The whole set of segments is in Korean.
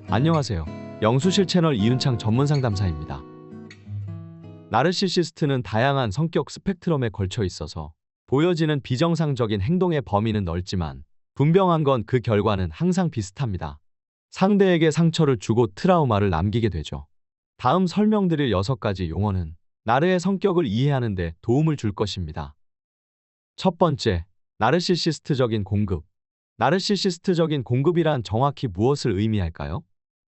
안녕하세요. 영수실 채널 이윤창 전문 상담사입니다. 나르시시스트는 다양한 성격 스펙트럼에 걸쳐 있어서 보여지는 비정상적인 행동의 범위는 넓지만 분명한 건 그 결과는 항상 비슷합니다. 상대에게 상처를 주고 트라우마를 남기게 되죠. 다음 설명드릴 6가지 용어는 나르의 성격을 이해하는 데 도움을 줄 것입니다. 첫 번째, 나르시시스트적인 공급. 나르시시스트적인 공급이란 정확히 무엇을 의미할까요?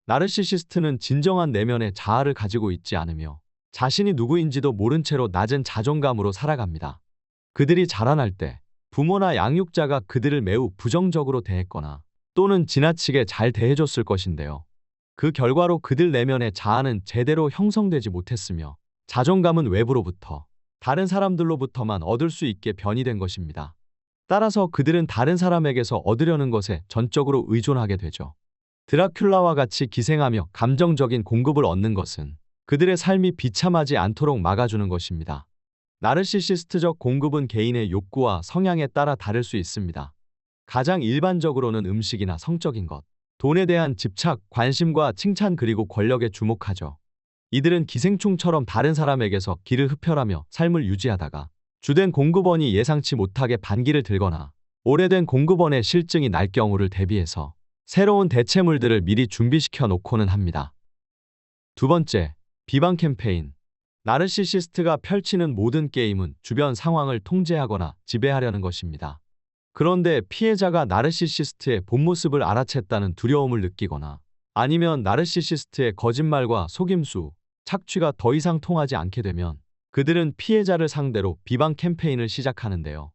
나르시시스트는 진정한 내면의 자아를 가지고 있지 않으며 자신이 누구인지도 모른 채로 낮은 자존감으로 살아갑니다. 그들이 자라날 때 부모나 양육자가 그들을 매우 부정적으로 대했거나 또는 지나치게 잘 대해줬을 것인데요. 그 결과로 그들 내면의 자아는 제대로 형성되지 못했으며 자존감은 외부로부터, 다른 사람들로부터만 얻을 수 있게 변이된 것입니다. 따라서 그들은 다른 사람에게서 얻으려는 것에 전적으로 의존하게 되죠. 드라큘라와 같이 기생하며 감정적인 공급을 얻는 것은 그들의 삶이 비참하지 않도록 막아주는 것입니다. 나르시시스트적 공급은 개인의 욕구와 성향에 따라 다를 수 있습니다. 가장 일반적으로는 음식이나 성적인 것, 돈에 대한 집착, 관심과 칭찬 그리고 권력에 주목하죠. 이들은 기생충처럼 다른 사람에게서 기를 흡혈하며 삶을 유지하다가 주된 공급원이 예상치 못하게 반기를 들거나 오래된 공급원의 실증이 날 경우를 대비해서 새로운 대체물들을 미리 준비시켜 놓고는 합니다. 두 번째, 비방 캠페인. 나르시시스트가 펼치는 모든 게임은 주변 상황을 통제하거나 지배하려는 것입니다. 그런데 피해자가 나르시시스트의 본 모습을 알아챘다는 두려움을 느끼거나 아니면 나르시시스트의 거짓말과 속임수, 착취가 더 이상 통하지 않게 되면 그들은 피해자를 상대로 비방 캠페인을 시작하는데요.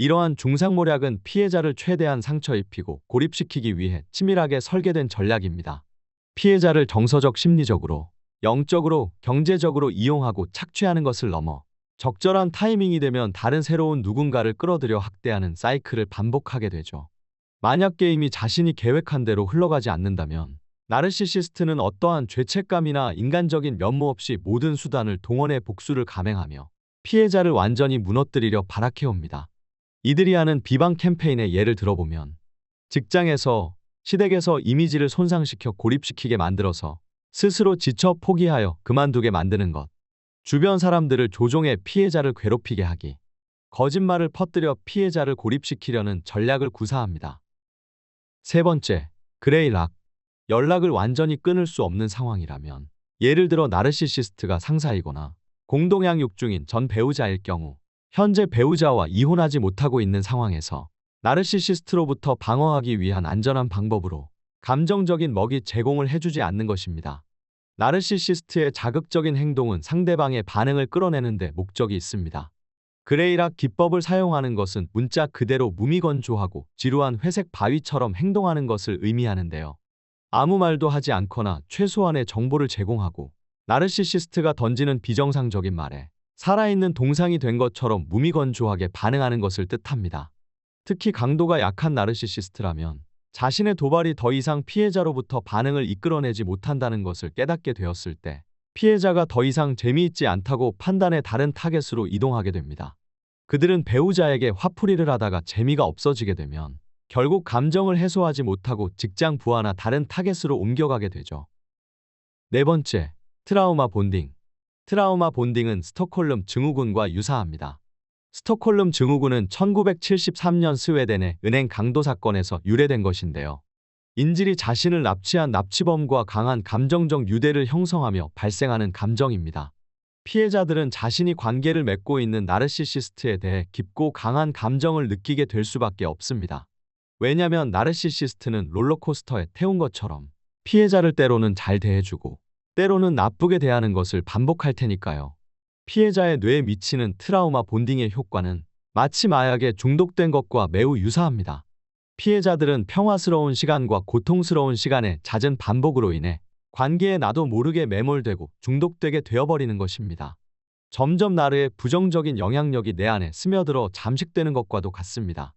이러한 중상모략은 피해자를 최대한 상처 입히고 고립시키기 위해 치밀하게 설계된 전략입니다. 피해자를 정서적, 심리적으로, 영적으로, 경제적으로 이용하고 착취하는 것을 넘어 적절한 타이밍이 되면 다른 새로운 누군가를 끌어들여 학대하는 사이클을 반복하게 되죠. 만약 게임이 자신이 계획한 대로 흘러가지 않는다면 나르시시스트는 어떠한 죄책감이나 인간적인 면모 없이 모든 수단을 동원해 복수를 감행하며 피해자를 완전히 무너뜨리려 발악해옵니다. 이들이 하는 비방 캠페인의 예를 들어보면 직장에서, 시댁에서 이미지를 손상시켜 고립시키게 만들어서 스스로 지쳐 포기하여 그만두게 만드는 것, 주변 사람들을 조종해 피해자를 괴롭히게 하기, 거짓말을 퍼뜨려 피해자를 고립시키려는 전략을 구사합니다. 세 번째, 그레이락. 연락을 완전히 끊을 수 없는 상황이라면, 예를 들어 나르시시스트가 상사이거나 공동양육 중인 전 배우자일 경우 현재 배우자와 이혼하지 못하고 있는 상황에서 나르시시스트로부터 방어하기 위한 안전한 방법으로 감정적인 먹이 제공을 해주지 않는 것입니다. 나르시시스트의 자극적인 행동은 상대방의 반응을 끌어내는 데 목적이 있습니다. 그레이락 기법을 사용하는 것은 문자 그대로 무미건조하고 지루한 회색 바위처럼 행동하는 것을 의미하는데요. 아무 말도 하지 않거나 최소한의 정보를 제공하고 나르시시스트가 던지는 비정상적인 말에 살아있는 동상이 된 것처럼 무미건조하게 반응하는 것을 뜻합니다. 특히 강도가 약한 나르시시스트라면 자신의 도발이 더 이상 피해자로부터 반응을 이끌어내지 못한다는 것을 깨닫게 되었을 때 피해자가 더 이상 재미있지 않다고 판단해 다른 타겟으로 이동하게 됩니다. 그들은 배우자에게 화풀이를 하다가 재미가 없어지게 되면 결국 감정을 해소하지 못하고 직장 부하나 다른 타겟으로 옮겨가게 되죠. 네 번째, 트라우마 본딩. 트라우마 본딩은 스톡홀름 증후군과 유사합니다. 스톡홀름 증후군은 1973년 스웨덴의 은행 강도 사건에서 유래된 것인데요. 인질이 자신을 납치한 납치범과 강한 감정적 유대를 형성하며 발생하는 감정입니다. 피해자들은 자신이 관계를 맺고 있는 나르시시스트에 대해 깊고 강한 감정을 느끼게 될 수밖에 없습니다. 왜냐면 나르시시스트는 롤러코스터에 태운 것처럼 피해자를 때로는 잘 대해주고 때로는 나쁘게 대하는 것을 반복할 테니까요. 피해자의 뇌에 미치는 트라우마 본딩의 효과는 마치 마약에 중독된 것과 매우 유사합니다. 피해자들은 평화스러운 시간과 고통스러운 시간의 잦은 반복으로 인해 관계에 나도 모르게 매몰되고 중독되게 되어버리는 것입니다. 점점 나르의 부정적인 영향력이 내 안에 스며들어 잠식되는 것과도 같습니다.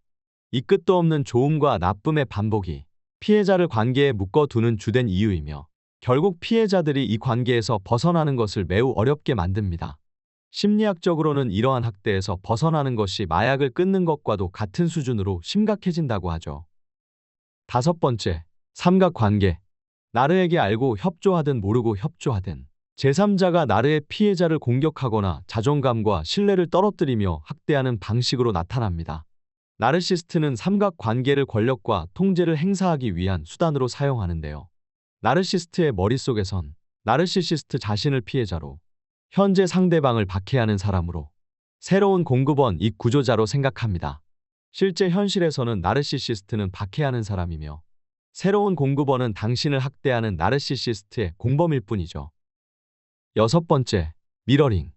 이 끝도 없는 좋음과 나쁨의 반복이 피해자를 관계에 묶어두는 주된 이유이며 결국 피해자들이 이 관계에서 벗어나는 것을 매우 어렵게 만듭니다. 심리학적으로는 이러한 학대에서 벗어나는 것이 마약을 끊는 것과도 같은 수준으로 심각해진다고 하죠. 다섯 번째, 삼각관계. 나르에게 알고 협조하든 모르고 협조하든 제3자가 나르의 피해자를 공격하거나 자존감과 신뢰를 떨어뜨리며 학대하는 방식으로 나타납니다. 나르시스트는 삼각관계를 권력과 통제를 행사하기 위한 수단으로 사용하는데요. 나르시스트의 머릿속에선 나르시시스트 자신을 피해자로, 현재 상대방을 박해하는 사람으로, 새로운 공급원 이 구조자로 생각합니다. 실제 현실에서는 나르시시스트는 박해하는 사람이며 새로운 공급원은 당신을 학대하는 나르시시스트의 공범일 뿐이죠. 여섯 번째, 미러링.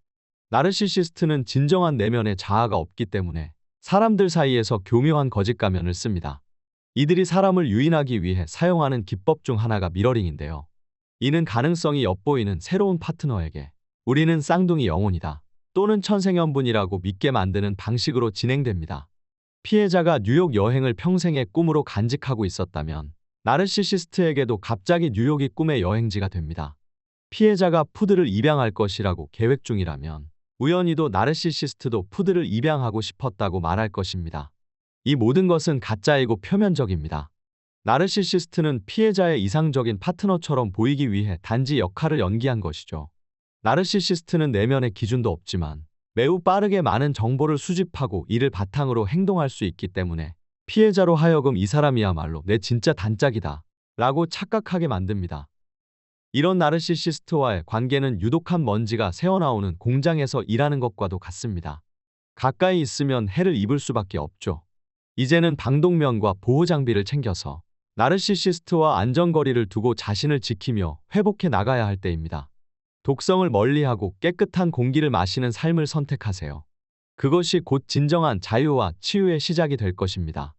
나르시시스트는 진정한 내면의 자아가 없기 때문에 사람들 사이에서 교묘한 거짓 가면을 씁니다. 이들이 사람을 유인하기 위해 사용하는 기법 중 하나가 미러링인데요. 이는 가능성이 엿보이는 새로운 파트너에게 우리는 쌍둥이 영혼이다 또는 천생연분이라고 믿게 만드는 방식으로 진행됩니다. 피해자가 뉴욕 여행을 평생의 꿈으로 간직하고 있었다면 나르시시스트에게도 갑자기 뉴욕이 꿈의 여행지가 됩니다. 피해자가 푸드를 입양할 것이라고 계획 중이라면 우연히도 나르시시스트도 푸드를 입양하고 싶었다고 말할 것입니다. 이 모든 것은 가짜이고 표면적입니다. 나르시시스트는 피해자의 이상적인 파트너처럼 보이기 위해 단지 역할을 연기한 것이죠. 나르시시스트는 내면의 기준도 없지만 매우 빠르게 많은 정보를 수집하고 이를 바탕으로 행동할 수 있기 때문에 피해자로 하여금 이 사람이야말로 내 진짜 단짝이다 라고 착각하게 만듭니다. 이런 나르시시스트와의 관계는 유독한 먼지가 새어나오는 공장에서 일하는 것과도 같습니다. 가까이 있으면 해를 입을 수밖에 없죠. 이제는 방독면과 보호장비를 챙겨서 나르시시스트와 안전거리를 두고 자신을 지키며 회복해 나가야 할 때입니다. 독성을 멀리하고 깨끗한 공기를 마시는 삶을 선택하세요. 그것이 곧 진정한 자유와 치유의 시작이 될 것입니다.